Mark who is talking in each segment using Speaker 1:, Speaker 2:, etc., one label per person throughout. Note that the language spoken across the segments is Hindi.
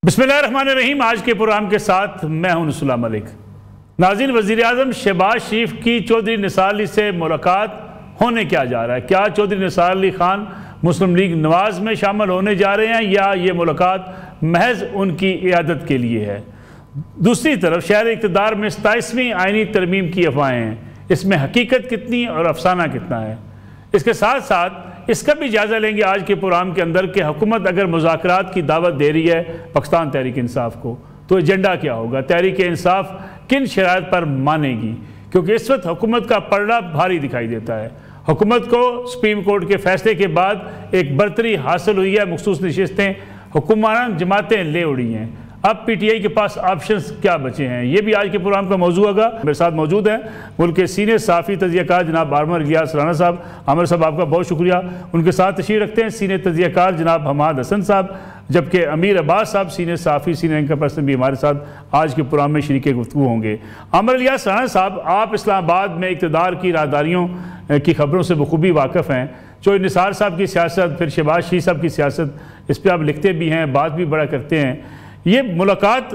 Speaker 1: बिस्मिल्लाहिर्रहमानिर्रहीम। आज के प्रोग्राम के साथ मैं हूं नुसुल्ला मलिक। नाज़रीन, वज़ीर-ए-आज़म शहबाज शरीफ की चौधरी निसार अली से मुलाकात होने क्या जा रहा है? क्या चौधरी निसार अली खान मुस्लिम लीग नवाज़ में शामिल होने जा रहे हैं या ये मुलाकात महज उनकी इयादत के लिए है? दूसरी तरफ शहर इक़्तिदार में 27वीं आइनी तरमीम की अफवाहें हैं, इसमें हकीकत कितनी और अफसाना कितना है? इसके साथ साथ इसका भी जायज़ा लेंगे आज के प्रोग्राम के अंदर कि हुकूमत अगर मुज़ाकरात की दावत दे रही है पाकिस्तान तहरीक इंसाफ को, तो एजेंडा क्या होगा? तहरीक इंसाफ किन शराइत पर मानेगी? क्योंकि इस वक्त हुकूमत का पलड़ा भारी दिखाई देता है। हुकूमत को सुप्रीम कोर्ट के फैसले के बाद एक बरतरी हासिल हुई है, मखसूस नशिस्तें हुकूमरान जमातें ले उड़ी हैं। अब PTI के पास ऑप्शंस क्या बचे हैं, ये भी आज के प्रोग्राम का मौजू होगा। मेरे साथ मौजूद हैं मुल्क के सीनियर साफ़ी तजियाकार जनाब आमिर इलियास राना साहब। आमिर साहब, आपका बहुत शुक्रिया। उनके साथ तशरीफ़ रखते हैं सीनियर तजियाकार जनाब हमाद हसन साहब, जबकि अमीर अब्बास साहब सीनियर साफ़ी सीनियर एंकर पर्सन भी हमारे साथ आज के प्रोग्राम में शरीक गुफ्तगू होंगे। आमिर इलियास राना साहब, आप इस्लामाबाद में इक़्तिदार की राहदारियों की खबरों से बखूबी वाकिफ़ हैं। चौधरी निसार साहब की सियासत, फिर शहबाज शरीफ साहब की सियासत, इस पर आप लिखते भी हैं, बात भी बड़ा करते हैं। ये मुलाकात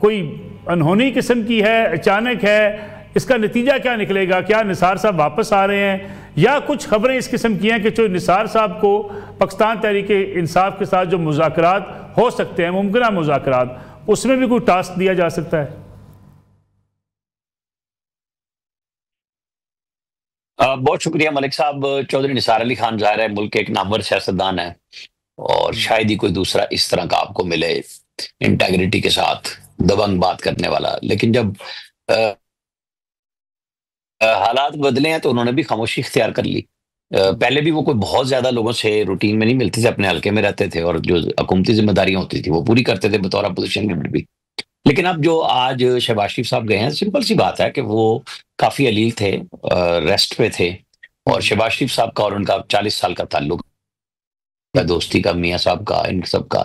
Speaker 1: कोई अनहोनी किस्म की है, अचानक है? इसका नतीजा क्या निकलेगा? क्या निसार साहब वापस आ रहे हैं या कुछ खबरें इस किस्म की हैं कि जो निसार साहब को पाकिस्तान तहरीक इंसाफ के साथ जो मुज़ाकरात हो सकते हैं, मुमकिन मुज़ाकरात, उसमें भी कोई टास्क दिया जा सकता है?
Speaker 2: बहुत शुक्रिया मलिक साहब। चौधरी निसार अली खान ज़ाहिर है मुल्क के एक नामवर सियासतदान है और शायद ही कोई दूसरा इस तरह का आपको मिले, इंटेग्रिटी के साथ दबंग बात करने वाला। लेकिन जब हालात बदले हैं तो उन्होंने भी खामोशी इख्तियार कर ली। पहले भी वो कोई बहुत ज्यादा लोगों से रूटीन में नहीं मिलते थे, अपने हल्के में रहते थे और जो हुकूमती जिम्मेदारियां होती थी वो पूरी करते थे बतौर अपोजिशन लीडर भी। लेकिन अब जो आज शहबाज शरीफ साहब गए हैं, सिंपल सी बात है कि वो काफी अलील थे, रेस्ट पे थे और शहबाज शरीफ साहब का और उनका 40 साल का ताल्लुक, दोस्ती का, मियाँ साहब का, इन सब का,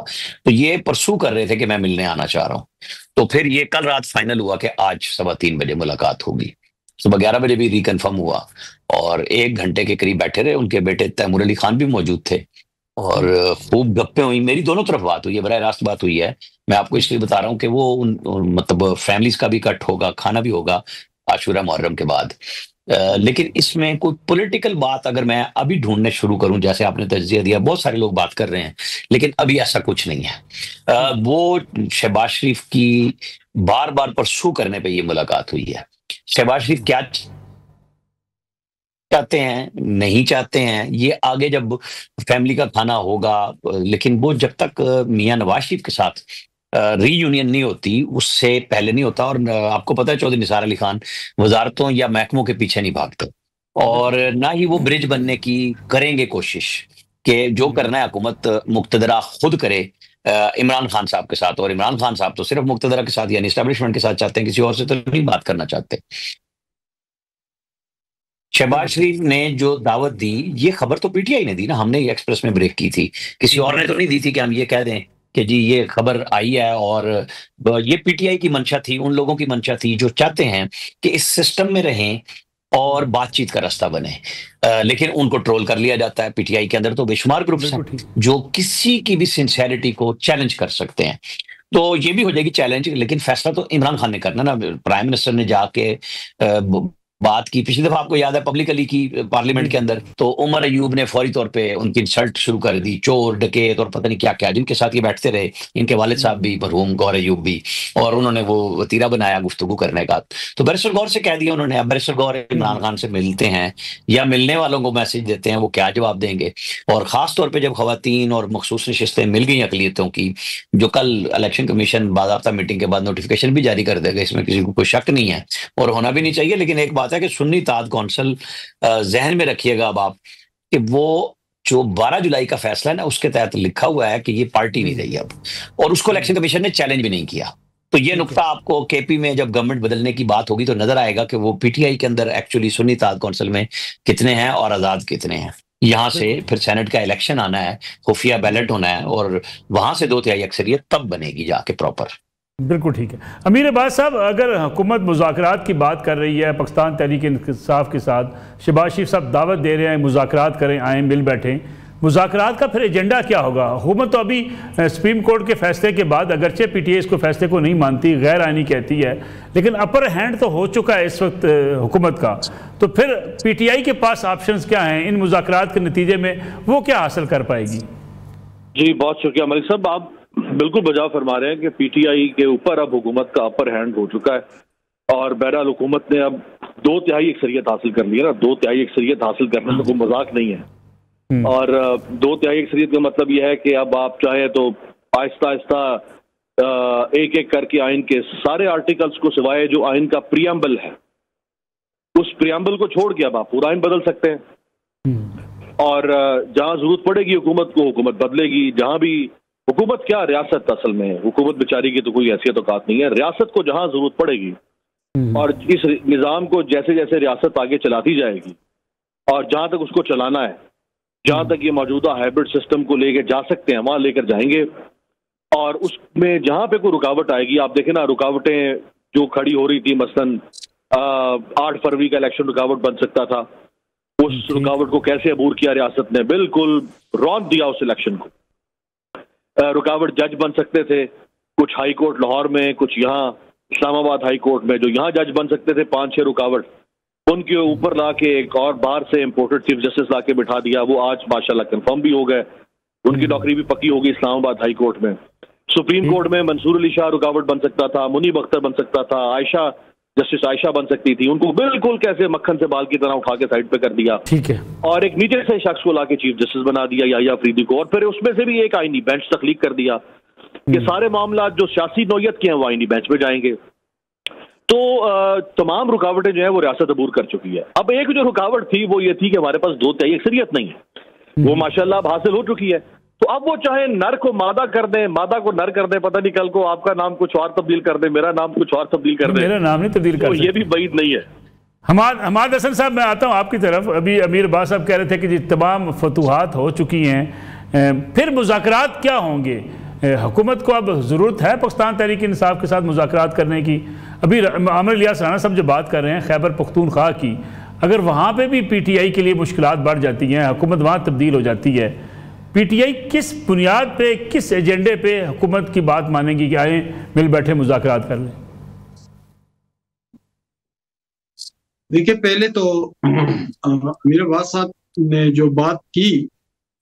Speaker 2: तो ये परसू कर रहे थे कि मैं मिलने आना चाह रहा हूँ। तो फिर ये कल रात फाइनल हुआ कि आज 3:15 बजे मुलाकात होगी। सुबह 11 बजे भी रिकन्फर्म हुआ और 1 घंटे के करीब बैठे रहे। उनके बेटे तैमूर अली खान भी मौजूद थे और खूब गप्पे हुई। मेरी दोनों तरफ बात हुई है, बराह रास्त बात हुई है। मैं आपको इसलिए बता रहा हूँ कि वो मतलब फैमिलीज का भी इकट्ठ होगा, खाना भी होगा आशूरा मुहर्रम के बाद। लेकिन इसमें कोई पॉलिटिकल बात अगर मैं अभी ढूंढने शुरू करूं, जैसे आपने तज्जिया दिया, बहुत सारे लोग बात कर रहे हैं, लेकिन अभी ऐसा कुछ नहीं है। वो शहबाज शरीफ की बार बार परसू करने पे ये मुलाकात हुई है। शहबाज शरीफ क्या चाहते हैं, नहीं चाहते हैं, ये आगे जब फैमिली का खाना होगा, लेकिन वो जब तक मियां नवाज शरीफ के साथ रीयूनियन नहीं होती, उससे पहले नहीं होता। और आपको पता है चौधरी निसार अली खान वजारतों या महकमों के पीछे नहीं भागते और ना ही वो ब्रिज बनने की करेंगे कोशिश कि जो करना है हुकूमत मुक्तदरा खुद करे इमरान खान साहब के साथ। और इमरान खान साहब तो सिर्फ मुक्तदरा के साथ यानी एस्टेब्लिशमेंट के साथ चाहते हैं, किसी और से तो नहीं बात करना चाहते। शहबाज शरीफ ने जो दावत दी, ये खबर तो PTI ने दी ना, हमने एक्सप्रेस में ब्रेक की थी, किसी और ने तो नहीं दी थी कि हम ये कह दें कि जी ये खबर आई है। और ये PTI की मंशा थी, उन लोगों की मंशा थी जो चाहते हैं कि इस सिस्टम में रहें और बातचीत का रास्ता बने। लेकिन उनको ट्रोल कर लिया जाता है। PTI के अंदर तो बेशुमार ग्रुप्स हैं जो किसी की भी सिंसियरिटी को चैलेंज कर सकते हैं। तो ये भी हो जाएगी चैलेंज, लेकिन फैसला तो इमरान खान ने करना ना। प्राइम मिनिस्टर ने जाके बात की, पिछली दफा आपको याद है पब्लिकली की पार्लियामेंट के अंदर, तो उमर अयूब ने फौरी तौर पे उनकी इंसल्ट शुरू कर दी, चोर डकैत और पता नहीं क्या क्या, जिनके साथ ये बैठते रहे, इनके वालिद साहब भी, मरहूम गौर अयूब भी, और उन्होंने वो वतीरा बनाया गुफ्तगू करने का। तो बैरिस्टर गौर से कह दिया उन्होंने। अब बैरिस्टर गौर इमरान खान से मिलते हैं या मिलने वालों को मैसेज देते हैं, वो क्या जवाब देंगे? और खास तौर पर जब खवातीन और मखसूस नशिस्तें मिल गई अकलियतों की, जो कल इलेक्शन कमीशन बाज़ाब्ता मीटिंग के बाद नोटिफिकेशन भी जारी कर देगा, इसमें किसी को कोई शक नहीं है और होना भी नहीं चाहिए। लेकिन एक बात है कि सुन्नी इत्तेहाद कौंसिल, जहन में रखिएगा अब आप कि वो जो 12 जुलाई का फैसला है ना, उसके तहत लिखा हुआ है कि ये पार्टी नहीं रही अब, और उसको इलेक्शन कमीशन ने चैलेंज भी नहीं किया। तो ये नुक्ता आपको KP में जब गवर्नमेंट बदलने की बात होगी तो नजर आएगा कि वो PTI के अंदर एक्चुअली सुन्नी इत्तेहाद कौंसिल में कितने हैं और आजाद कितने हैं। यहां से फिर सेनेट का इलेक्शन आना है, खुफिया बैलेट होना है और वहां से 2/3 अक्सरियत तब बनेगी जाके प्रॉपर।
Speaker 1: बिल्कुल ठीक है। अमीर अब्बास साहब, अगर हुकूमत मुज़ाकरात की बात कर रही है पाकिस्तान तहरीक इंसाफ के साथ, शहबाज शरीफ साहब दावत दे रहे हैं मुज़ाकरात करें, आएँ, मिल बैठें, मुज़ाकरात का फिर एजेंडा क्या होगा? हुकूमत तो अभी सुप्रीम कोर्ट के फैसले के बाद, अगरचे पीटीआई इसको फैसले को नहीं मानती, गैर आईनी कहती है, लेकिन अपर हैंड तो हो चुका है इस वक्त हुकूमत का, तो फिर पीटीआई के पास ऑप्शंस क्या हैं? इन मुज़ाकरात के नतीजे में वो क्या हासिल कर पाएगी?
Speaker 3: जी बहुत शुक्रिया मलिक साहब, आप बिल्कुल बजाव फरमा रहे हैं कि पीटीआई के ऊपर अब हुकूमत का अपर हैंड हो चुका है और बहरहाल हुकूमत ने अब 2/3 अक्सरियत हासिल कर ली है ना। 2/3 अक्सरियत हासिल करना तो कोई मजाक नहीं है। और 2/3 अक्सरियत का मतलब यह है कि अब आप चाहे तो आहिस्ता आहिस्ता एक एक करके आइन के सारे आर्टिकल्स को सिवाय जो आइन का प्रियम्बल है, उस प्रियम्बल को छोड़ के अब आप पूरा आइन बदल सकते हैं। और जहां जरूरत पड़ेगी हुकूमत को, हुकूमत बदलेगी। जहां भी हुकूमत क्या, रियासत असल में हुकूमत बेचारी की तो कोई हैसियत औकात नहीं है। रियासत को जहां जरूरत पड़ेगी और इस निज़ाम को जैसे जैसे रियासत आगे चलाती जाएगी और जहां तक उसको चलाना है, जहां तक ये मौजूदा हाइब्रिड सिस्टम को लेकर जा सकते हैं वहां लेकर जाएंगे। और उसमें जहां पे कोई रुकावट आएगी, आप देखें ना, रुकावटें जो खड़ी हो रही थी, मसलन 8 फरवरी का इलेक्शन रुकावट बन सकता था, उस रुकावट को कैसे अबूर किया रियासत ने, बिल्कुल रौंद दिया उस इलेक्शन को। रुकावट जज बन सकते थे, कुछ हाई कोर्ट लाहौर में, कुछ यहाँ इस्लामाबाद हाई कोर्ट में, जो यहाँ जज बन सकते थे 5-6 रुकावट, उनके ऊपर लाके एक और बाहर से इंपोर्टेड चीफ जस्टिस लाके बिठा दिया। वो आज माशाल्लाह कंफर्म भी हो गए, उनकी नौकरी भी पक्की होगी इस्लामाबाद हाई कोर्ट में। सुप्रीम कोर्ट में मंसूर अली शाह रुकावट बन सकता था, मुनीब अख्तर बन सकता था, आयशा, जस्टिस आयशा बन सकती थी, उनको बिल्कुल कैसे मक्खन से बाल की तरह उठा के साइड पे कर दिया।
Speaker 1: ठीक है।
Speaker 3: और एक नीचे से शख्स को लाके चीफ जस्टिस बना दिया, याहिया अफरीदी को, और फिर उसमें से भी एक आईनी बेंच तख्लीक कर दिया कि सारे मामला जो सियासी नौयत के हैं वो आईनी बेंच पे जाएंगे। तो तमाम रुकावटें जो है वो रियासत अबूर कर चुकी है। अब एक जो रुकावट थी वो ये थी कि हमारे पास 2/3 अक्सरियत नहीं है, वो माशाल्लाह अब हासिल हो चुकी है। तो अब वो चाहे नर को मादा कर दें, मादा को नर कर दें, पता नहीं कल को आपका नाम कुछ और तब्दील कर दें, मेरा नाम कुछ और तब्दील कर दें,
Speaker 1: मेरा नाम नहीं तब्दील कर
Speaker 3: तो ये भी बैद नहीं है।
Speaker 1: हमाद हसन साहब, मैं आता हूँ आपकी तरफ। अभी अमीर अब्बास साहब कह रहे थे कि जी तमाम फतूहात हो चुकी हैं, फिर मुज़ाकरात क्या होंगे? हुकूमत को अब ज़रूरत है पाकिस्तान तहरीक इंसाफ के साथ मुज़ाकरात करने की? अभी आमिर इलियास राना साहब जो बात कर रहे हैं खैबर पख्तूनख्वा की, अगर वहाँ पे भी पीटीआई के लिए मुश्किलात बढ़ जाती हैं, हुकूमत वहाँ तब्दील हो जाती है, पीटीआई किस बुनियाद पे, किस एजेंडे पे हुकूमत की बात मानेगी कि आए मिल बैठे मुज़ाकरात कर लें?
Speaker 4: देखिए, पहले तो अमीर अब्बास साहब ने जो बात की,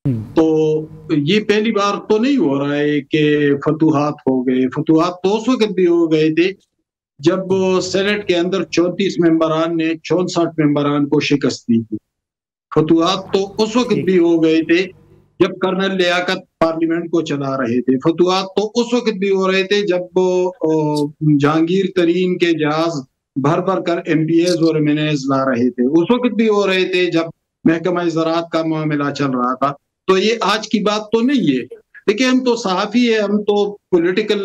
Speaker 4: तो ये पहली बार तो नहीं हो रहा है कि फतूहात हो गए। फतूहात तो उस वक्त भी हो गए थे जब सेनेट के अंदर 34 मेंबरान ने 64 मेंबरान को शिकस्त दी थी। फतूहात तो उस वक्त भी हो गए थे जब कर्नल लियाकत पार्लियामेंट को चला रहे थे। फतूहात तो उस वक्त भी हो रहे थे जब जहांगीर तरीन के जहाज भर भर कर एमपीएस और एमएनएस ला रहे थे। उस वक्त भी हो रहे थे जब महकमा ज़राअत का मामला चल रहा था। तो ये आज की बात तो नहीं है। देखिए, हम तो सहाफ़ी है, हम तो पॉलिटिकल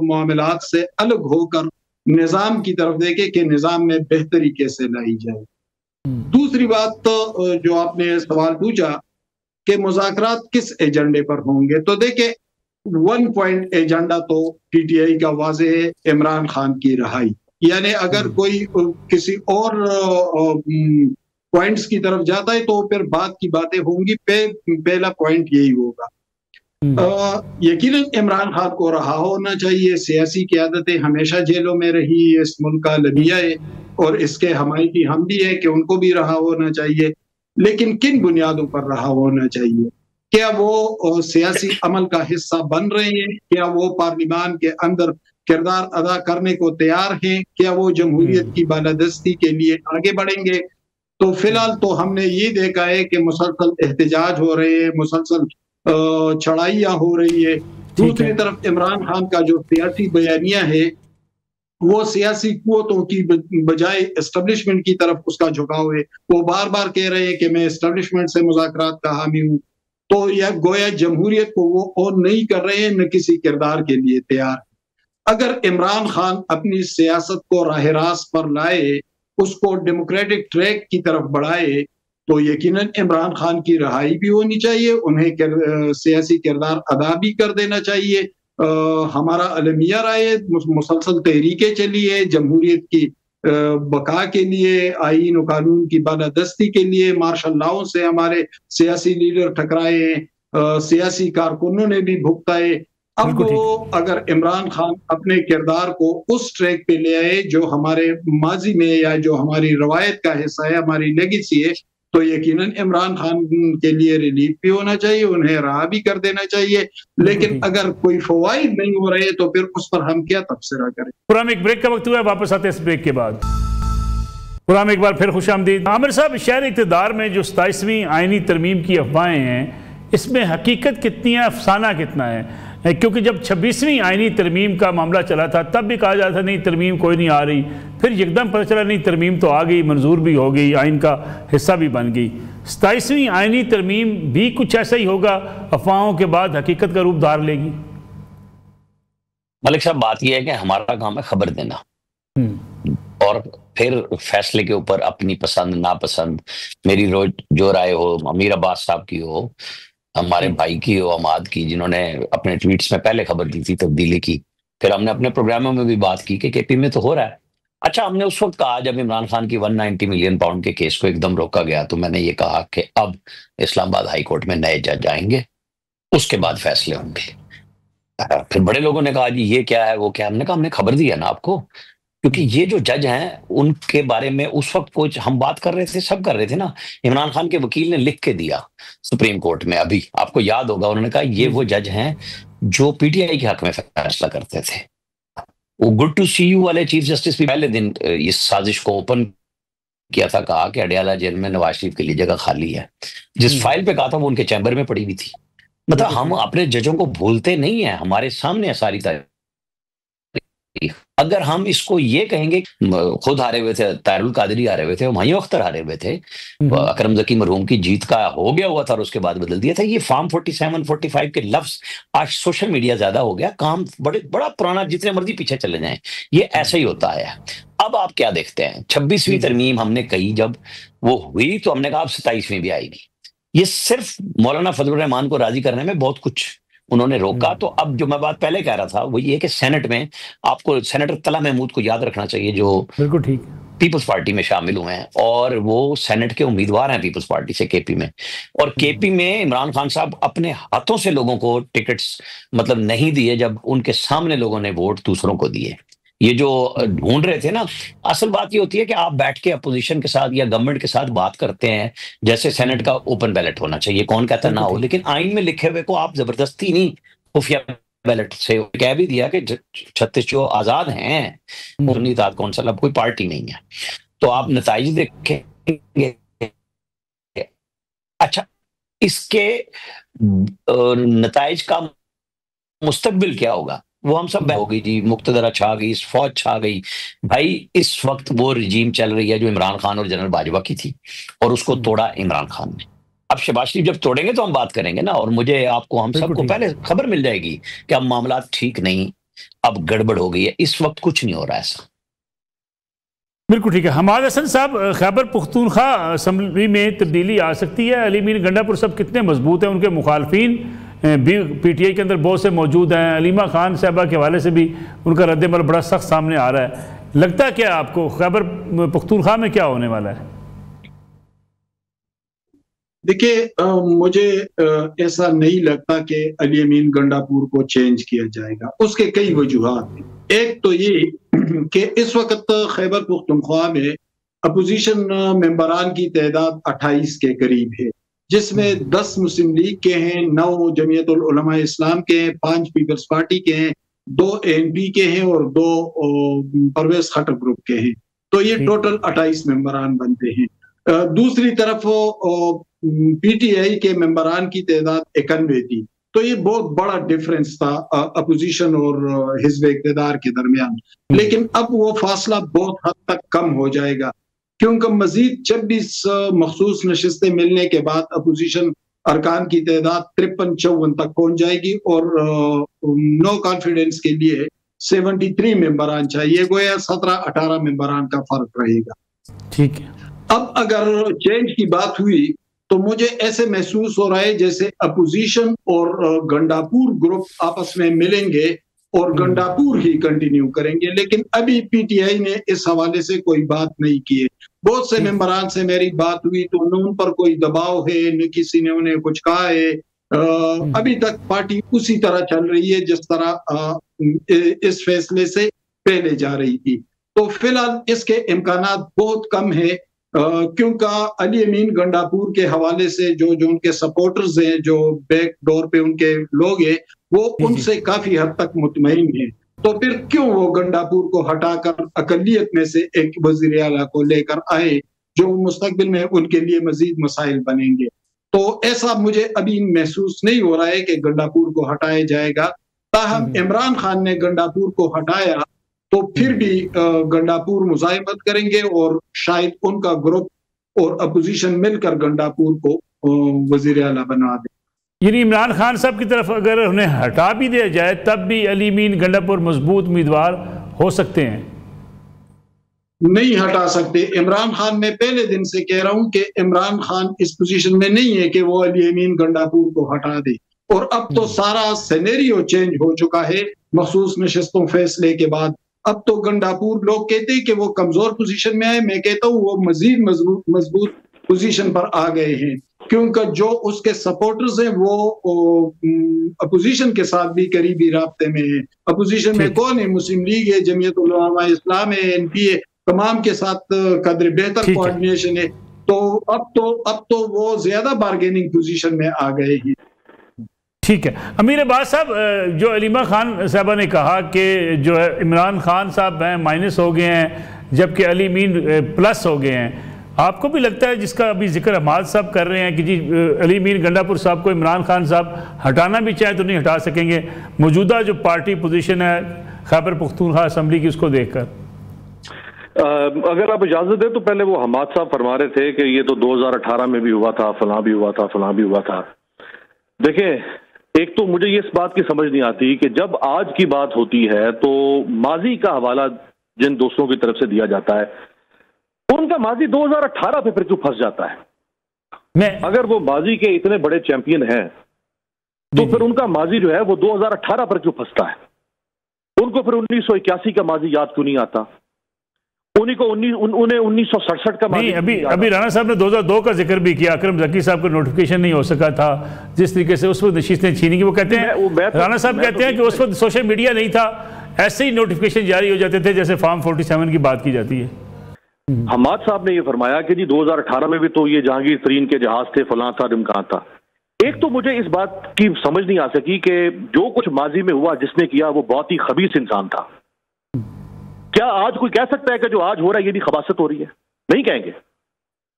Speaker 4: मामलात से अलग होकर निज़ाम की तरफ देखें कि निज़ाम में बेहतरी कैसे लाई जाए। दूसरी बात तो जो आपने सवाल पूछा कि मुज़ाकरात किस एजेंडे पर होंगे, तो देखिए 1 पॉइंट एजेंडा तो पीटीआई का वाज़े है, इमरान खान की रहाई। यानी अगर कोई किसी और पॉइंट्स की तरफ जाता है तो फिर बात की बातें होंगी। पहला पॉइंट यही होगा। यकीनन इमरान खान को रहा होना चाहिए। सियासी क़यादतें हमेशा जेलों में रही, इस मुल्क का लबिया है और इसके हमायती हम भी है कि उनको भी रहा होना चाहिए। लेकिन किन बुनियादों पर रहा होना चाहिए? क्या वो सियासी अमल का हिस्सा बन रहे हैं? क्या वो पार्लियामान के अंदर किरदार अदा करने को तैयार हैं? क्या वो जमहूरियत की बालादस्ती के लिए आगे बढ़ेंगे? तो फिलहाल तो हमने ये देखा है कि मुसलसल एहतजाज हो रहे हैं, मुसलसल चढ़ाइयाँ हो रही है। दूसरी तरफ इमरान खान का जो सियासी बयानिया है वो सियासी कुव्वतों की बजाय एस्टेब्लिशमेंट की तरफ उसका झुकाव है। वो बार बार कह रहे हैं कि मैं एस्टेब्लिशमेंट से मुज़ाकरात का हामी हूँ। तो यह गोया जमहूरियत को वो ऑन नहीं कर रहे हैं, न किसी किरदार के लिए तैयार। अगर इमरान खान अपनी सियासत को राह रास्त पर लाए, उसको डेमोक्रेटिक ट्रैक की तरफ बढ़ाए, तो यकीनन इमरान खान की रहाई भी होनी चाहिए, उन्हें सियासी किरदार अदा भी कर देना चाहिए। हमारा अलमिया राय मुसलसल तहरीकें चली है, जमहूरियत की बका के लिए, आईन और कानून की बालादस्ती के लिए मार्शल लॉ से हमारे सियासी लीडर टकराए हैं, सियासी कारकुनों ने भी भुगताए। अब वो अगर इमरान खान अपने किरदार को उस ट्रैक पे ले आए जो हमारे माजी में या जो हमारी रवायत का हिस्सा है, हमारी लेगेसी है, तो यकीनन इमरान खान के लिए रिलीफ भी होना चाहिए, उन्हें रहा भी कर देना चाहिए। लेकिन अगर कोई फवाइद नहीं हो रहे तो फिर उस पर हम क्या तबसरा करें।
Speaker 1: पूरा एक ब्रेक का वक्त हुआ है, वापस आते हैं इस ब्रेक के बाद। पूरा एक बार फिर खुशामदीद। आमिर साहब, शहर इक़्तिदार में जो 27वीं आइनी तरमीम की अफवाहें हैं, इसमें हकीकत कितनी है, अफसाना कितना है? क्योंकि जब 26वीं आइनी तरमीम का मामला चला था तब भी कहा जाता था नहीं तरमीम कोई नहीं आ रही, फिर एकदम पता चला नहीं तरमीम तो आ गई, मंजूर भी हो गई, आइन का हिस्सा भी बन गई। 27वीं आइनी तरमीम भी कुछ ऐसा ही होगा, अफवाहों के बाद हकीकत का रूप धार लेगी?
Speaker 2: मलिक साहब, बात यह है कि हमारा काम है खबर देना और फिर फैसले के ऊपर अपनी पसंद नापसंद, मेरी रोज जो राय हो, अमीर अब्बास साहब की हो, हमारे भाई की हो, अमाद की, जिन्होंने अपने ट्वीट्स में पहले खबर दी थी तब्दीली की, फिर हमने अपने प्रोग्रामों में भी बात की कि केपी में तो हो रहा है। अच्छा, हमने उस वक्त कहा जब इमरान खान की 190 मिलियन पाउंड के केस को एकदम रोका गया, तो मैंने ये कहा कि अब इस्लामाबाद हाई कोर्ट में नए जज आएंगे, उसके बाद फैसले होंगे। फिर बड़े लोगों ने कहा जी ये क्या है वो क्या, हमने कहा हमने खबर दी है ना आपको, क्योंकि ये जो जज हैं उनके बारे में उस वक्त कुछ हम बात कर रहे थे, सब कर रहे थे ना। इमरान खान के वकील ने लिख के दिया सुप्रीम कोर्ट में, अभी आपको याद होगा, उन्होंने कहा ये वो जज हैं जो पीटीआई के हक में फैसला करते थे। वो गुड टू सी यू वाले चीफ जस्टिस भी पहले दिन इस साजिश को ओपन किया था, कहा कि अडयाला जेल में नवाज शरीफ के लिए जगह खाली है। जिस फाइल पे कहा था वो उनके चैम्बर में पड़ी हुई थी। मतलब हम अपने जजों को भूलते नहीं है, हमारे सामने है सारी तारीख। अगर हम इसको ये कहेंगे, खुद हारे हुए थे, तारुल कादरी हारे हुए थे, हुमायूं अख्तर हारे हुए थे, अकरम जकी मरहूम की जीत का हो गया हुआ था और उसके बाद बदल दिया था। ये फॉर्म 47, 45 के लफ्ज आज सोशल मीडिया ज्यादा हो गया, काम बड़ा पुराना, जितने मर्जी पीछे चले जाएं, ये ऐसा ही होता है। अब आप क्या देखते हैं, 26वीं तरमीम हमने कही, जब वो हुई तो हमने कहा अब 27वीं भी आएगी। ये सिर्फ मौलाना फजलुर रहमान को राजी करने में बहुत कुछ उन्होंने रोका। तो अब जो मैं बात पहले कह रहा था वो ये कि सेनेट में आपको सेनेटर तला महमूद को याद रखना चाहिए, जो
Speaker 1: बिल्कुल ठीक
Speaker 2: पीपल्स पार्टी में शामिल हुए हैं और वो सेनेट के उम्मीदवार हैं पीपल्स पार्टी से केपी में। और केपी में इमरान खान साहब अपने हाथों से लोगों को टिकट्स मतलब नहीं दिए, जब उनके सामने लोगों ने वोट दूसरों को दिए। ये जो ढूंढ रहे थे ना, असल बात ये होती है कि आप बैठ के अपोजिशन के साथ या गवर्नमेंट के साथ बात करते हैं, जैसे सेनेट का ओपन बैलेट होना चाहिए, कौन कहता ना हो, लेकिन आइन में लिखे हुए को आप जबरदस्ती नहीं खुफिया बैलेट से कह भी दिया कि 36 जो आजाद हैं सुन्नी ताद कौंसिल, अब कोई पार्टी नहीं है, तो आप नताइज देखेंगे। अच्छा, इसके नताइज का मुस्तकबिल क्या होगा वो हम सब हो गई जी, मुक्तदरा छा गई, फौज छा गई। भाई इस वक्त वो रिजीम चल रही है जो इमरान खान और जनरल बाजवा की थी और उसको तोड़ा इमरान खान ने। अब शहबाज शरीफ जब तोड़ेंगे तो हम बात करेंगे ना, और मुझे आपको हम सबको पहले खबर मिल जाएगी कि अब मामला ठीक नहीं, अब गड़बड़ हो गई है। इस वक्त कुछ नहीं हो रहा ऐसा।
Speaker 1: बिल्कुल ठीक है। हमाद हसन साहब, खैबर पुख्तूनख्वा असम्बली में तब्दीली आ सकती है? अली मीर गंडापुर सब कितने मजबूत हैं, उनके मुखालफिन भी पीटीआई के अंदर बहुत से मौजूद हैं। अलीमा खान साहबा के हवाले से भी उनका रद्द-ए-अमल बड़ा सख्त सामने आ रहा है। लगता क्या आपको खैबर पुख्तूनख्वा में क्या होने वाला है?
Speaker 4: देखिए, मुझे ऐसा नहीं लगता कि अली अमीन गंडापुर को चेंज किया जाएगा। उसके कई वजूहात हैं। एक तो ये कि इस वक्त खैबर पुख्तूनख्वा में अपोजिशन मेंबरान की तादाद 28 के करीब है, जिसमें 10 मुस्लिम लीग के हैं, 9 जमीयतुल उलमा इस्लाम के हैं, 5 पीपल्स पार्टी के हैं, 2 एनपी के हैं और 2 परवेज खट्टर ग्रुप के हैं। तो ये टोटल 28 मेंबरान बनते हैं। दूसरी तरफ पीटीआई के मेंबरान की तादाद 91 थी। तो ये बहुत बड़ा डिफरेंस था अपोजिशन और हिज़्ब इक़्तिदार के दरमियान। लेकिन अब वो फासला बहुत हद तक कम हो जाएगा, क्योंकि मजीद 26 मखसूस नशिस्तें मिलने के बाद अपोजिशन अरकान की तादाद 53-54 तक पहुंच जाएगी और नो कॉन्फिडेंस के लिए 73 मेंबरान चाहिए, गोया 17-18 मेंबरान का फर्क रहेगा।
Speaker 1: ठीक है।
Speaker 4: अब अगर चेंज की बात हुई तो मुझे ऐसे महसूस हो रहा है जैसे अपोजिशन और गंडापुर ग्रुप आपस में मिलेंगे और गंडापुर ही कंटिन्यू करेंगे। लेकिन अभी पीटीआई ने इस हवाले से कोई बात नहीं की है। बहुत से मेंबरान से मेरी बात हुई तो न उन पर कोई दबाव है, न किसी ने उन्हें कुछ कहा है। अभी तक पार्टी उसी तरह चल रही है जिस तरह इस फैसले से पहले जा रही थी। तो फिलहाल इसके इम्कानात बहुत कम है, क्योंकि अली अमीन गंडापुर के हवाले से जो उनके सपोर्टर्स हैं, जो बैक डोर पे उनके लोग हैं, वो उनसे काफी हद तक मुतमईन हैं। तो फिर क्यों वो गंडापुर को हटाकर अकलियत में से एक वजीर आला को लेकर आए जो मुस्तकबिल में उनके लिए मजीद मसाइल बनेंगे। तो ऐसा मुझे अभी महसूस नहीं हो रहा है कि गंडापुर को हटाया जाएगा। ताहम इमरान खान ने गंडापुर को हटाया तो फिर भी गंडापुर मुजाहिमत करेंगे और शायद उनका ग्रुप और अपोजिशन मिलकर गंडापुर को वजीर आला बना दे।
Speaker 1: यानी इमरान खान साहब की तरफ अगर उन्हें हटा भी दिया जाए तब भी अली अमीन गंडापुर मजबूत उम्मीदवार हो सकते हैं?
Speaker 4: नहीं हटा सकते। इमरान खान, मैं पहले दिन से कह रहा हूं कि इमरान खान इस पोजीशन में नहीं है कि वो अली अमीन गंडापुर को हटा दे। और अब तो सारा सिनेरियो चेंज हो चुका है मखसूस नशिस्तों फैसले के बाद। अब तो गंडापुर लोग कहते हैं कि वो कमजोर पोजीशन में है, मैं कहता हूँ वो मजीद मजबूत पोजीशन पर आ गए हैं, क्योंकि जो उसके सपोर्टर्स हैं वो अपोजिशन के साथ भी करीबी राब्ते में है। अपोजिशन में कौन है? मुस्लिम लीग है, जमीयत उलमा इस्लाम है, एनपीए, तमाम के साथ कदर बेहतर कोऑर्डिनेशन है। तो अब तो वो ज्यादा बार्गेनिंग पोजीशन में आ गए हैं।
Speaker 1: ठीक है अमीर अब्बास साहब, जो अलीमा खान साहबा ने कहा कि जो है इमरान खान साहब हैं माइनस हो गए हैं जबकि अली अमीन प्लस हो गए हैं, आपको भी लगता है, जिसका अभी जिक्र हमाद साहब कर रहे हैं कि जी अली अमीन गंडापुर साहब को इमरान खान साहब हटाना भी चाहे तो नहीं हटा सकेंगे, मौजूदा जो पार्टी पोजीशन है खैबर पख्तूनख्वा असम्बली की उसको देखकर?
Speaker 3: अगर आप इजाजत दें तो पहले वो हमाद साहब फरमा रहे थे कि ये तो 2018 में भी हुआ था, फलां भी हुआ था, फलां भी हुआ था। देखें, एक तो मुझे ये इस बात की समझ नहीं आती कि जब आज की बात होती है तो माजी का हवाला जिन दोस्तों की तरफ से दिया जाता है उनका माजी 2018 पे फिर क्यों फंस जाता है? अगर वो माजी के इतने बड़े चैंपियन हैं तो फिर उनका माजी जो है वो 2018 पर क्यों फंसता है? उनको फिर 1981 का माजी याद क्यों नहीं आता? उन्हें 1967 का माजी
Speaker 1: अभी राणा साहब ने 2002 का जिक्र भी किया। अकरम जकी साहब को नोटिफिकेशन नहीं हो सका था, जिस तरीके से उस वक्त नशीस्तें छीनी की। वो कहते हैं, राणा साहब कहते हैं कि उस वक्त सोशल मीडिया नहीं था, ऐसे ही नोटिफिकेशन जारी हो जाते थे जैसे फॉर्म 47 की बात की जाती है।
Speaker 3: हमाद साहब ने ये फरमाया कि जी 2018 में भी तो ये जहांगीर तरीन के जहाज थे, फलां था, ढिमकान था। एक तो मुझे इस बात की समझ नहीं आ सकी कि जो कुछ माजी में हुआ जिसने किया वो बहुत ही खबीस इंसान था। क्या आज कोई कह सकता है कि जो आज हो रहा है ये भी खबासत हो रही है? नहीं कहेंगे।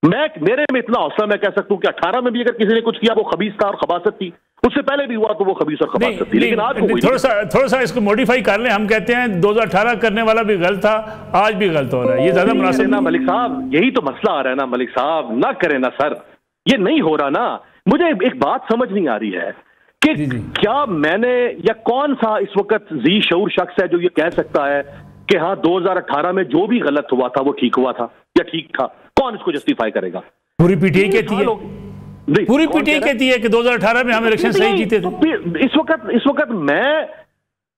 Speaker 3: मेरे में इतना हौसला, मैं कह सकता हूं कि 18 में भी अगर किसी ने कुछ किया वो खबीस था और खबासत थी, उससे पहले भी हुआ तो वो खबीस और खबासत थी। लेकिन आज
Speaker 1: थोड़ा सा इसको मॉडिफाई कर लें। हम कहते हैं 2018 करने वाला भी गलत था, आज भी गलत हो रहा है, ये ज्यादा मुनासिब
Speaker 3: ना मलिक साहब। यही तो मसला आ रहा है ना मलिक साहब, ना करें ना सर, ये नहीं हो रहा ना। मुझे एक बात समझ नहीं आ रही है कि क्या मैंने या कौन सा इस वक्त जी शऊर शख्स है जो ये कह सकता है कि हाँ 2018 में जो भी गलत हुआ था वो ठीक हुआ था या ठीक था? कौन इसको जस्टिफाई करेगा?
Speaker 1: पूरी पीटीआई कहती है, पूरी पीटीआई कहती है कि 2018 में हम इलेक्शन सही जीते थे।
Speaker 3: इस वक्त मैं,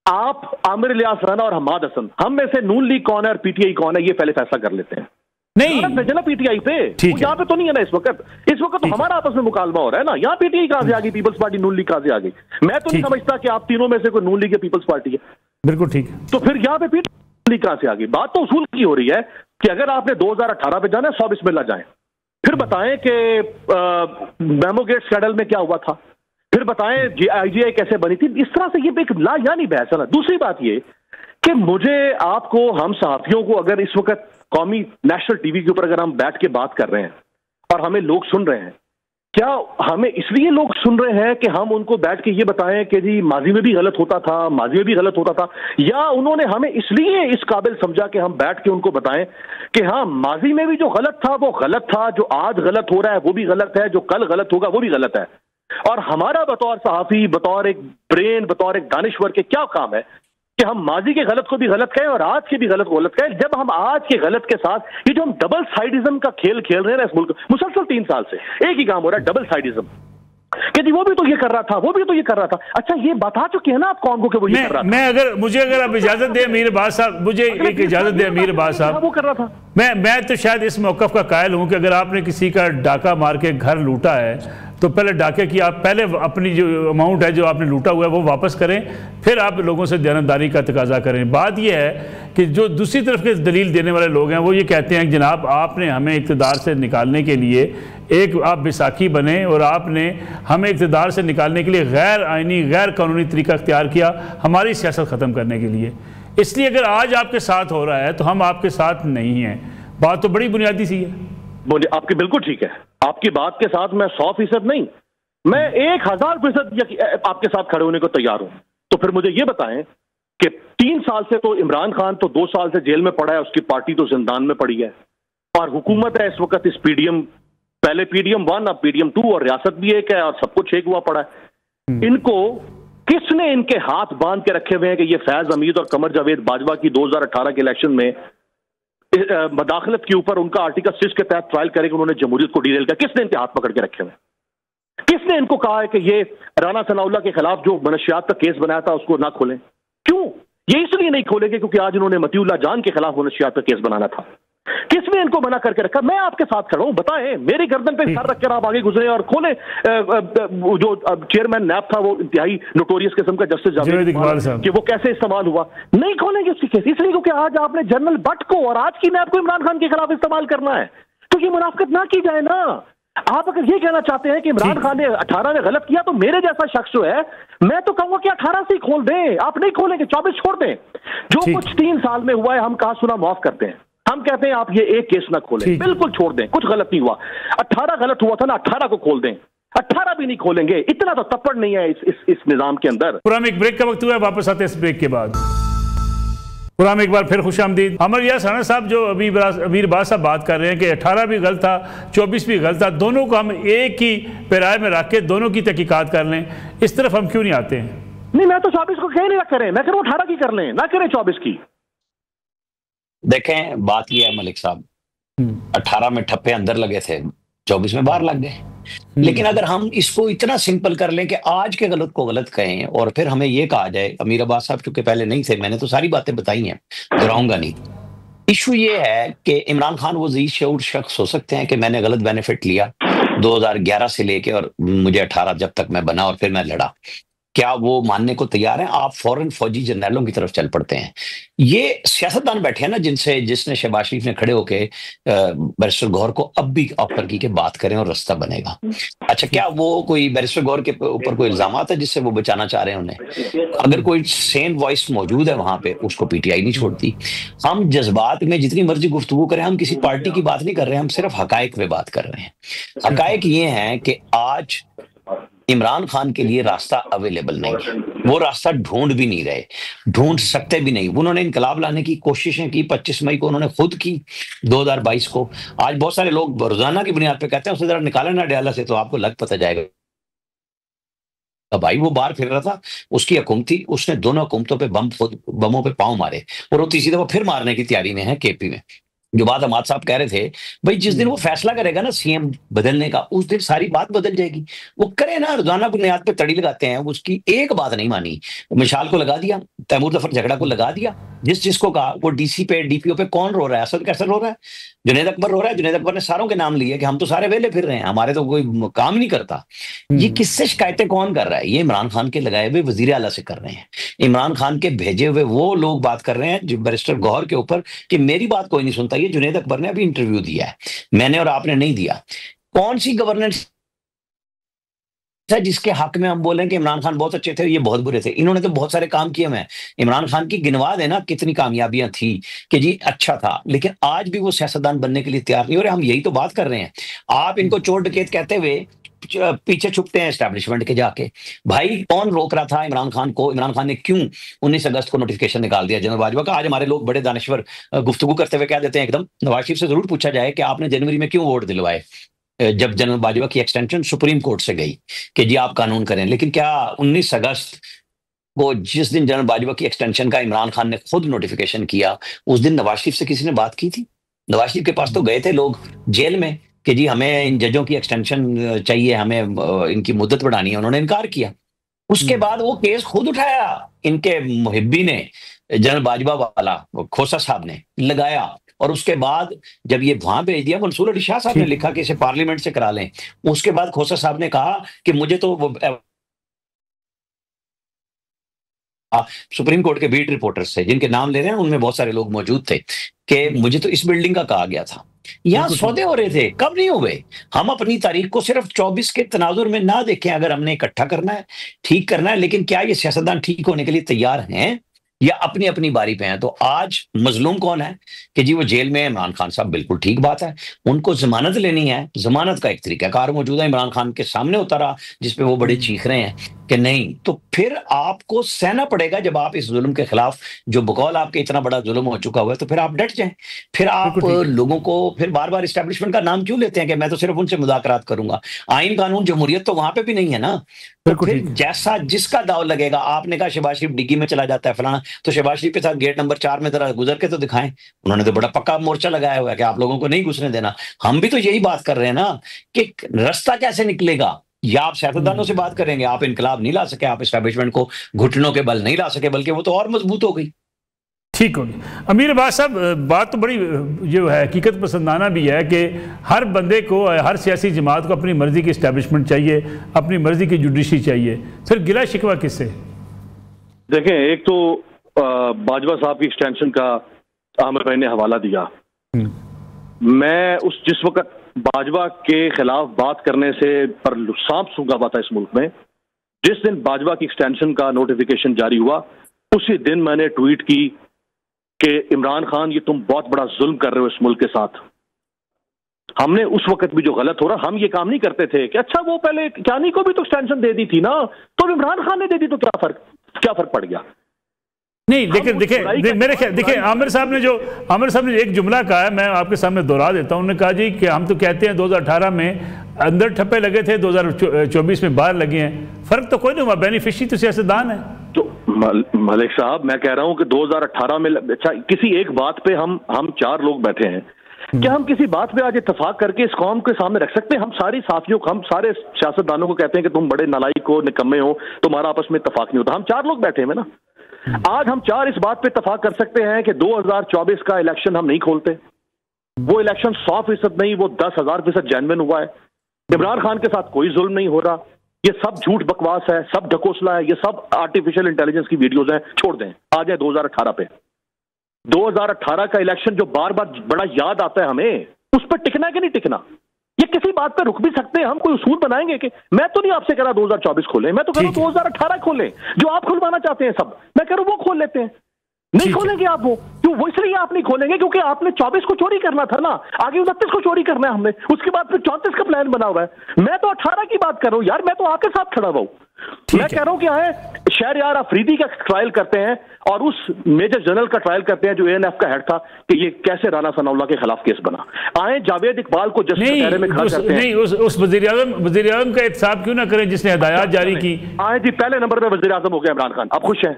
Speaker 3: आप, आमिर इलियास राना और हमाद हसन, हम में से नून लीग कौन है और पीटीआई कौन है ये पहले फैसला कर लेते हैं।
Speaker 1: नहीं
Speaker 3: ना पीटीआई पे, यहाँ पे तो नहीं है ना इस वक्त तो हमारा आपस में मुकालमा हो रहा है ना। यहाँ पीटीआई कहां से आ गई, पीपल्स पार्टी नून लीग कहां से आ गई? मैं तो नहीं समझता कि आप तीनों में से कोई नून लीग या पीपल्स पार्टी है।
Speaker 1: बिल्कुल ठीक है।
Speaker 3: तो फिर यहाँ पे पीटीआई कहां से आ गई? बात तो उसूल की हो रही है कि अगर आपने 2018 पे जाना है 100 बिस्मिल्लाह जाए, फिर बताएं कि मेमो गेट स्कैंडल में क्या हुआ था, फिर बताएं आईजीआई कैसे बनी थी। इस तरह से ये एक लायानी बहस है ना। दूसरी बात ये कि मुझे, आपको, हम सहाफियों को अगर इस वक्त कौमी नेशनल टीवी के ऊपर अगर हम बैठ के बात कर रहे हैं और हमें लोग सुन रहे हैं, क्या हमें इसलिए लोग सुन रहे हैं कि हम उनको बैठ के ये बताएं कि जी माजी में भी गलत होता था, माजी में भी गलत होता था, या उन्होंने हमें इसलिए इस काबिल समझा कि हम बैठ के उनको बताएं कि हाँ माजी में भी जो गलत था वो गलत था, जो आज गलत हो रहा है वो भी गलत है, जो कल गलत होगा वो भी गलत है? और हमारा बतौर सहाफी, बतौर एक ब्रेन, बतौर एक दानिश्वर के क्या काम है कि हम माजी के गलत को भी गलत कहें और आज के भी गलत को गलत कहें? जब हम आज के गलत के साथ ये जो हम डबल साइडिज्म का खेल खेल रहे हैं ना इस मुल्क मुसलसल 3 साल से, एक ही काम हो रहा है, डबल साइडिज्म।
Speaker 5: कि जी वो भी तो ये कर रहा था, वो भी तो ये कर रहा था। अच्छा ये बता चुके हैं ना आप कौन को कि वो ये कर रहा था।
Speaker 1: मुझे अगर आप इजाजत दें अमीर अब्बास साहब, मुझे एक इजाजत दें अमीर अब्बास साहब,
Speaker 5: वो कर रहा था।
Speaker 1: मैं तो शायद इस मौकफ का कायल हूं कि अगर आपने किसी का डाका मार के घर लूटा है तो पहले डाके की आप पहले अपनी जो अमाउंट है जो आपने लूटा हुआ है वो वापस करें, फिर आप लोगों से दयानतदारी का तकाजा करें। बात यह है कि जो दूसरी तरफ के दलील देने वाले लोग हैं वो ये कहते हैं कि जनाब आपने हमें इक़्तिदार से निकालने के लिए एक आप बैसाखी बने और आपने हमें इक़्तिदार से निकालने के लिए गैर आइनी गैर कानूनी तरीका अख्तियार किया हमारी सियासत ख़त्म करने के लिए। इसलिए अगर आज आपके साथ हो रहा है तो हम आपके साथ नहीं हैं। बात तो बड़ी बुनियादी सी है।
Speaker 5: आपकी बिल्कुल ठीक है, आपकी बात के साथ मैं 100% नहीं, मैं 1000% आपके साथ खड़े होने को तैयार हूं। तो फिर मुझे ये बताएं कि 3 साल से तो इमरान खान तो 2 साल से जेल में पड़ा है, उसकी पार्टी तो जिंदान में पड़ी है, और हुकूमत है इस वक्त इस पीडीएम, पहले पीडीएम 1 अब पीडीएम 2 और रियासत भी एक है और सब कुछ एक हुआ पड़ा है। इनको किसने इनके हाथ बांध के रखे हुए हैं कि ये फैज हमीद और कमर जावेद बाजवा की 2018 के इलेक्शन में मदाखलत के ऊपर उनका आर्टिकल 6 के तहत ट्रायल करें कि उन्होंने जमहूरियत को डीरेल किया? किसने इनके हाथ पकड़ के रखे हुए? किसने इनको कहा है कि ये राना सनाउल्लाह के खिलाफ जो मनशियात का केस बनाया था उसको ना खोलें? क्यों? ये इसलिए नहीं खोलेंगे क्योंकि आज उन्होंने मतीउल्लाह जान के खिलाफ मनशियात का केस बनाना था। किसने इनको मना करके रखा? मैं आपके साथ खड़ा हूं, बताएं, मेरी गर्दन पे सर रखकर आप आगे गुजरे और खोले। जो चेयरमैन नैब था वो इंतहाई नोटोरियस किस्म का जस्टिस जावेद इकबाल साहब कि वो कैसे इस्तेमाल हुआ, नहीं खोलेंगे उसकी केस, इसलिए क्योंकि आज आपने जनरल भट्ट को और आज की नैब को इमरान खान के खिलाफ इस्तेमाल करना है। तो ये मुनाफिकत ना की जाए ना। आप अगर ये कहना चाहते हैं कि इमरान खान ने 18 में गलत किया तो मेरे जैसा शख्स जो है मैं तो कहूंगा कि 18 से ही खोल दें। आप नहीं खोलेंगे, 24 छोड़ दें। जो कुछ 3 साल में हुआ है हम कहा सुना माफ करते हैं, हम कहते हैं आप ये एक केस ना खोलें, बिल्कुल छोड़ दें, कुछ गलत नहीं हुआ। 18 गलत हुआ था ना, 18 को खोल दें, 18 भी नहीं खोलेंगे, इतना तो तप्पड़ नहीं है इस निजाम के अंदर।
Speaker 1: पूरा एक ब्रेक का वक्त हुआ है, वापस आते हैं इस ब्रेक के बाद। पूरा एक बार फिर खुशामदीद। अमर यास राणा साहब जो अभी अमीर अब्बास साहब बात कर रहे हैं कि 18 भी गलत था 24 भी गलत था, दोनों को हम एक ही पैराए में रख के दोनों की तहकीकात कर लें, इस तरफ हम क्यों नहीं आते हैं?
Speaker 5: नहीं, मैं तो 24 को कहीं नहीं करें, मैं करूँ 18 की कर लें, ना करें 24 की।
Speaker 2: देखें बात यह है मलिक साहब, 18 में ठप्पे अंदर लगे थे, 24 में बाहर लग गए। लेकिन अगर हम इसको इतना सिंपल कर लें कि आज के गलत को गलत कहें और फिर हमें यह कहा जाए, अमीर अब्बास साहब चूंकि पहले नहीं थे, मैंने तो सारी बातें बताई हैं, दोहराऊंगा नहीं। इशू ये है कि इमरान खान वो ज़ी शऊर शख्स हो सकते हैं कि मैंने गलत बेनिफिट लिया 2011 से लेके और मुझे 18 जब तक मैं बना और फिर मैं लड़ा, क्या वो मानने को तैयार हैं? आप फौरन फौजी जनरलों की तरफ चल पड़ते हैं। ये सियासतदान बैठे हैं ना जिसने शहबाज शरीफ ने खड़े होके बैरिस्टर गौहर को अब भी ऑफर की कि बात करें और रास्ता बनेगा। अच्छा, क्या वो कोई बैरिस्टर गौहर के ऊपर कोई इल्जामात है जिससे वो बचाना चाह रहे हैं उन्हें? अगर कोई सेम वॉइस मौजूद है वहां पे, उसको पीटीआई नहीं छोड़ती। हम जज्बात में जितनी मर्जी गुफ्तगू करें, हम किसी पार्टी की बात नहीं कर रहे हैं, हम सिर्फ हकायक पे बात कर रहे हैं। हकायक ये हैं कि आज इमरान खान के लिए रास्ता अवेलेबल नहीं है, वो रास्ता ढूंढ भी नहीं रहे, ढूंढ सकते भी नहीं। उन्होंने इनकलाब लाने की कोशिशें की, 25 मई को उन्होंने खुद की, 2022 को। आज बहुत सारे लोग रोजाना की बुनियाद पे कहते हैं उसे जरा निकाले ना डयाला से, तो आपको लग पता जाएगा। भाई वो बाहर फिर रहा था, उसकी हुकूमत थी, उसने दोनों हुकूमतों पे बमों पे पांव मारे और वो तीसरी दफा फिर मारने की तैयारी में है केपी में। जो बात अहमद साहब कह रहे थे, भाई जिस दिन वो फैसला करेगा ना सीएम बदलने का, उस दिन सारी बात बदल जाएगी। वो करे ना, रोजाना बुनियाद पे तड़ी लगाते हैं, उसकी एक बात नहीं मानी। मिशाल को लगा दिया, तैमूर जफर झगड़ा को लगा दिया, जिसको कहा वो डीसी पे डीपीओ पे कौन रो रहा है? असद कैसर रो रहा है, जुनैद अकबर रो रहा है। जुनैद अकबर ने सारों के नाम लिए कि हम तो सारे वेले फिर रहे हैं, हमारे तो कोई काम नहीं करता। ये किससे शिकायतें कौन कर रहा है? ये इमरान खान के लगाए हुए वजीर आला से कर रहे हैं, इमरान खान के भेजे हुए वो लोग बात कर रहे हैं जो बैरिस्टर गौहर के ऊपर कि मेरी बात कोई नहीं सुनता। ये जुनैद अकबर ने अभी इंटरव्यू दिया है, मैंने और आपने नहीं दिया। कौन सी गवर्नेंस जिसके हक में हम बोलें कि इमरान खान बहुत अच्छे थे, ये बहुत बुरे थे? इन्होंने तो बहुत सारे काम किए हैं। इमरान खान की गिनवा देना कितनी कामयाबियां थी कि जी अच्छा था, लेकिन आज भी वो सियासतदान बनने के लिए तैयार नहीं हो रहे। हम यही तो बात कर रहे हैं। आप इनको चोर डकैत कहते हुए पीछे छुपते हैं एस्टैब्लिशमेंट के जाके। भाई कौन रोक रहा था इमरान खान को? इमरान खान ने क्यों 19 अगस्त को नोटिफिकेशन निकाल दिया जनरल बाजवा का? आज हमारे लोग बड़े दानिश्वर गुफ्तगू करते हुए कह देते हैं एकदम, नवाज शरीफ से जरूर पूछा जाए कि आपने जनवरी में क्यों वोट दिलवाए, जब जनरल बाजवा की एक्सटेंशन सुप्रीम कोर्ट से गई कि जी आप कानून करें। लेकिन क्या 19 अगस्त को, जिस दिन जनरल बाजवा की एक्सटेंशन का इमरान खान ने खुद नोटिफिकेशन किया, उस दिन नवाज शरीफ से किसी ने बात की थी? नवाज शरीफ के पास तो गए थे लोग जेल में कि जी हमें इन जजों की एक्सटेंशन चाहिए, हमें इनकी मुद्दत बढ़ानी है, उन्होंने इनकार किया। उसके बाद वो केस खुद उठाया इनके मुहिब्बी ने, जनरल बाजवा वाला खोसा साहब ने लगाया, और उसके बाद जब ये वहां भेज दिया, मंसूर अली शाह साहब ने लिखा कि इसे पार्लियामेंट से करा लें। उसके बाद खोसा साहब ने कहा कि मुझे तो सुप्रीम कोर्ट के बीट रिपोर्टर्स थे जिनके नाम ले रहे हैं, उनमें बहुत सारे लोग मौजूद थे, कि मुझे तो इस बिल्डिंग का कहा गया था। यहाँ सौदे हो रहे थे, कब नहीं हुए। हम अपनी तारीख को सिर्फ 24 के तनाजुर में ना देखें। अगर हमने इकट्ठा करना है, ठीक करना है, लेकिन क्या ये सियासतदान ठीक होने के लिए तैयार हैं या अपनी अपनी बारी पे हैं? तो आज मजलूम कौन है कि जी वो जेल में इमरान खान साहब, बिल्कुल ठीक बात है, उनको जमानत लेनी है। जमानत का एक तरीकाकार मौजूद है, इमरान खान के सामने उतारा, जिसपे वो बड़े चीख रहे हैं कि नहीं, तो फिर आपको सहना पड़ेगा। जब आप इस जुल्म के खिलाफ, जो बकौल आपके इतना बड़ा जुल्म हो चुका हुआ है, तो फिर आप डट जाएं। फिर आप लोगों को फिर बार बार इस्टेब्लिशमेंट का नाम क्यों लेते हैं कि मैं तो सिर्फ उनसे मुज़ाकरात करूंगा? आइन कानून जमहूरियत तो वहां पे भी नहीं है ना। तो फिर जैसा जिसका दाव लगेगा, आपने कहा शहबाज शरीफ डिग्गी में चला जाता है फलाना, तो शहबाज शरीफ के साथ गेट नंबर 4 में जरा गुजर के तो दिखाएं। उन्होंने तो बड़ा पक्का मोर्चा लगाया हुआ है कि आप लोगों को नहीं घुसने देना। हम भी तो यही बात कर रहे हैं ना कि रास्ता कैसे निकलेगा। या आप सियासतदानों से बात करेंगे, आप इनकलाब नहीं ला सके, आप एस्टैब्लिशमेंट को घुटनों के बल नहीं ला सके, बल्कि वो तो और मजबूत हो गई।
Speaker 1: ठीक होगी। अमीर अब्बास साहब, बात तो बड़ी जो है हकीकत पसंदाना भी है कि हर बंदे को, हर सियासी जमात को अपनी मर्जी की इस्टेब्लिशमेंट चाहिए, अपनी मर्जी की जुडिशरी चाहिए। फिर गिला शिकवा किससे?
Speaker 5: देखें, एक तो बाजवा साहब की एक्सटेंशन का आमिर भाई ने हवाला दिया। मैं उस जिस वक्त बाजवा के खिलाफ बात करने से पर सांप सूंघा हुआ था इस मुल्क में, जिस दिन बाजवा की एक्सटेंशन का नोटिफिकेशन जारी हुआ, उसी दिन मैंने ट्वीट की कि इमरान खान, ये तुम बहुत बड़ा जुल्म कर रहे हो इस मुल्क के साथ। हमने उस वक्त भी जो गलत हो रहा, हम ये काम नहीं करते थे कि अच्छा वो पहले क्यानी को भी तो एक्सटेंशन दे दी थी ना, तो इमरान खान ने दे दी, तो क्या फर्क पड़ गया?
Speaker 1: नहीं, लेकिन देखिए मेरे ख्याल, देखिए आमिर साहब ने एक जुमला कहा है, मैं आपके सामने दोहरा देता हूं। उन्होंने कहा जी कि हम तो कहते हैं 2018 में अंदर ठप्पे लगे थे, 2024 में बाहर लगे हैं, फर्क तो कोई नहीं हुआ, बेनिफिशियरी तो सियासतदान है।
Speaker 5: तो मलिक साहब, मैं कह रहा हूं कि 2018 में, अच्छा किसी एक बात पे हम 4 लोग बैठे हैं, क्या हम किसी बात पे आज इत्तेफाक करके इस कौम के सामने रख सकते हैं? हम सारी साथियों को, हम सारे सियासतदानों को कहते हैं कि तुम बड़े नालायक हो, निकम्मे हो, तुम्हारा आपस में इत्तेफाक नहीं होता। हम 4 लोग बैठे हैं ना, आज हम 4 इस बात पे इत्तेफाक कर सकते हैं कि 2024 का इलेक्शन हम नहीं खोलते। वो इलेक्शन 100% नहीं, वो 10,000% जेन्युइन हुआ है। इमरान खान के साथ कोई जुल्म नहीं हो रहा, ये सब झूठ बकवास है, सब ढकोसला है, ये सब आर्टिफिशियल इंटेलिजेंस की वीडियोज हैं। छोड़ दें, आ जाए 2018 पे। 2018 का इलेक्शन जो बार बार बड़ा याद आता है हमें, उस पर टिकना है कि नहीं टिकना? ये किसी बात पर रुक भी सकते हैं, हम कोई उसूल बनाएंगे कि मैं तो नहीं आपसे कह रहा 2024 खोलें, मैं तो कह रहा हूं 2018 खोलें। जो आप खुलवाना चाहते हैं सब, मैं कह रहा हूं वो खोल लेते हैं। नहीं खोलेंगे आप वो क्यों? वो इसलिए आप नहीं खोलेंगे क्योंकि आपने 24 को चोरी करना था ना, आगे 29 को चोरी करना है हमने, उसके बाद फिर 34 का प्लान बना हुआ है। मैं तो 18 की बात कर रहा हूं यार, मैं तो आपके साथ खड़ा हुआ हूं। मैं कह रहा हूं कि आए शहरयार अफरीदी का ट्रायल करते हैं और उस मेजर जनरल का ट्रायल करते हैं जो एएनएफ का हेड था, कि ये कैसे राना सनाउल्लाह के खिलाफ केस बना। आए जावेद इकबाल को जस्टिस दायरे में खड़ा करते हैं।
Speaker 1: नहीं, उस वजीर आज़म का एहतसाब क्यों ना करें जिसने हिदायत जारी की?
Speaker 5: आए जी, पहले नंबर पे वजीर आज़म हो गया इमरान खान। आप खुश हैं?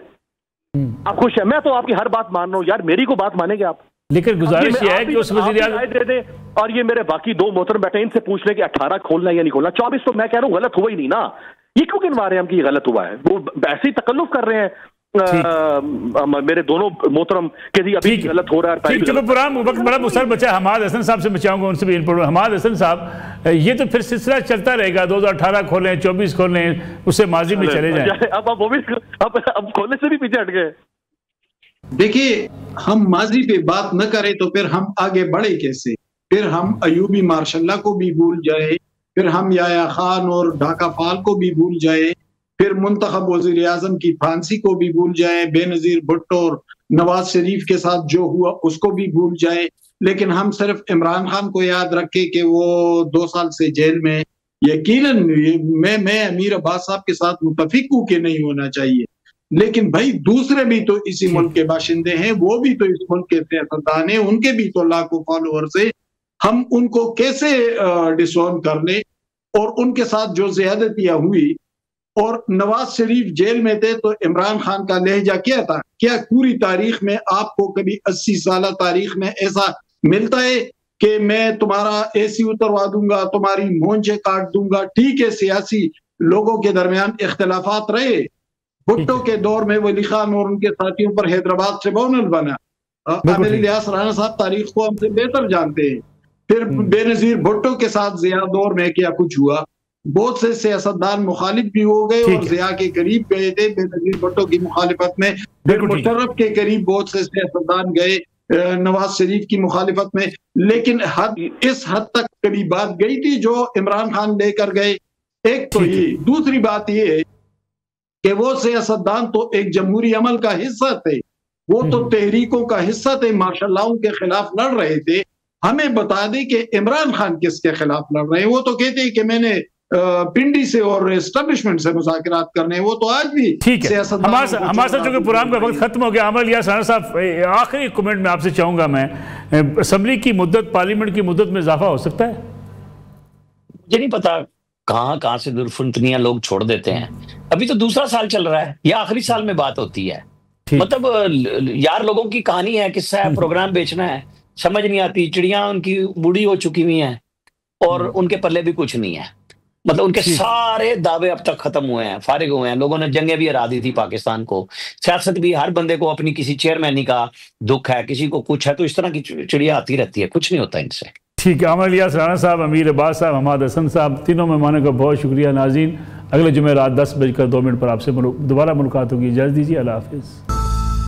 Speaker 5: आप खुश हैं? मैं तो आपकी हर बात मान रहा हूं यार, मेरी को बात मानेंगे आप?
Speaker 1: लेकिन गुजारिश ये है कि उस वजीर आज़म
Speaker 5: दे दें, और ये मेरे बाकी 2 मोहतरम बैठे, इनसे पूछ लें कि 18 खोलना या नहीं खोलना। 24 तो मैं कह रहा हूं गलत हुआ ही नहीं ना, ये क्यों गिनवा रहे हैं हम कि ये गलत हुआ है? वो ऐसे ही तकल्लुफ कर रहे हैं मेरे दोनों मोहतरम के जी अभी गलत हो रहा है।
Speaker 1: चलो पुरान वक्त बड़ा मुसर बचा, हमाद हसन साहब से बचाऊंगा, उनसे भी इनपुट। हमाद हसन साहब, ये तो फिर सिलसिला चलता रहेगा, 2018 खोलें, 24 खोलें, उससे माजी में चले जाए।
Speaker 5: अब वो भी अब खोलने से भी पीछे हट गए।
Speaker 4: देखिए, हम माजी पे बात न करें तो फिर हम आगे बढ़े कैसे? फिर हम अयूबी मार्शल्ला को भी भूल जाए, फिर हम याया खान और ढाका फाल को भी भूल जाए, फिर मुंतखब वजीर आजम की फांसी को भी भूल जाए, बेनजीर भुट्टो और नवाज शरीफ के साथ जो हुआ उसको भी भूल जाए, लेकिन हम सिर्फ इमरान खान को याद रखें कि वो 2 साल से जेल में। यकीनन मैं अमीर अब्बास साहब के साथ मुतफिक हूं कि नहीं होना चाहिए, लेकिन भाई दूसरे भी तो इसी मुल्क के बाशिंदे हैं, वो भी तो इस मुल्क के सियासतदान हैं, उनके भी तो लाखों फॉलोअर्स हैं। हम उनको कैसे डिसऑन कर ले? और उनके साथ जो ज्यादतियां हुई, और नवाज शरीफ जेल में थे तो इमरान खान का लहजा क्या था? क्या पूरी तारीख में आपको कभी 80 साल तारीख में ऐसा मिलता है कि मैं तुम्हारा एसी उतरवा दूंगा, तुम्हारी मोंचे काट दूंगा। ठीक है, सियासी लोगों के दरमियान इख्तिलाफात रहे। भुट्टो के दौर में वली खान और उनके साथियों पर हैदराबाद ट्रिब्यूनल बना। आमिर इलियास राणा साहब तारीख को हमसे बेहतर जानते हैं। फिर बेनजीर भुट्टो के साथ जिया दौर में क्या कुछ हुआ। बहुत से सियासतदान मुखालिफ भी हो गए और जिया के करीब गए थे बेनजीर भुट्टो की मुखालिफत में। फिर मुशर्रफ के करीब बहुत से सियासतदान गए नवाज शरीफ की मुखालिफत में। लेकिन इस हद तक कभी बात गई थी जो इमरान खान लेकर गए। एक तो ये, दूसरी बात ये है कि वो सियासतदान तो एक जमहूरी अमल का हिस्सा थे, वो तो तहरीकों का हिस्सा थे, मार्शल के खिलाफ लड़ रहे थे। हमें बता दें कि इमरान खान किसके खिलाफ लड़ रहे हैं। वो तो कहते हैं कि मैंने पिंडी से और एस्टेब्लिशमेंट से मुज़ाकरात करने हैं। वो तो आज भी
Speaker 1: ठीक है। हमारे साथ चूंकि प्रोग्राम का वक्त खत्म हो गया, आमिर इलियास राणा साहब, आखिरी कमेंट में आपसे चाहूंगा मैं, असेंबली की मुद्दत, पार्लियामेंट की मुद्दत में इजाफा हो सकता है?
Speaker 2: मुझे नहीं पता कहां से दुर्फुतनियां लोग छोड़ देते हैं। अभी तो दूसरा साल चल रहा है, या आखिरी साल में बात होती है। मतलब यार, लोगों की कहानी है, किस्सा है, प्रोग्राम बेचना है, समझ नहीं आती। चिड़ियां उनकी बूढ़ी हो चुकी हुई हैं और उनके पल्ले भी कुछ नहीं है। मतलब उनके सारे दावे अब तक खत्म हुए हैं, फारिग हुए हैं। लोगों ने जंगें भी हरा दी थी पाकिस्तान को। सियासत भी, हर बंदे को अपनी किसी चेयरमैनी का दुख है, किसी को कुछ है, तो इस तरह की चिड़िया आती रहती है, कुछ नहीं होता इनसे।
Speaker 1: ठीक है। आमिर इलियास राणा साहब, अमीर अब्बास साहब, हमाद हसन साहब, तीनों मेहमानों का बहुत शुक्रिया। नाज़रीन, अगले जुमे रात 10 बजकर 2 मिनट पर आपसे दोबारा मुलाकात होगी। इजाज़त दीजिए। अल्लाह हाफ़िज़।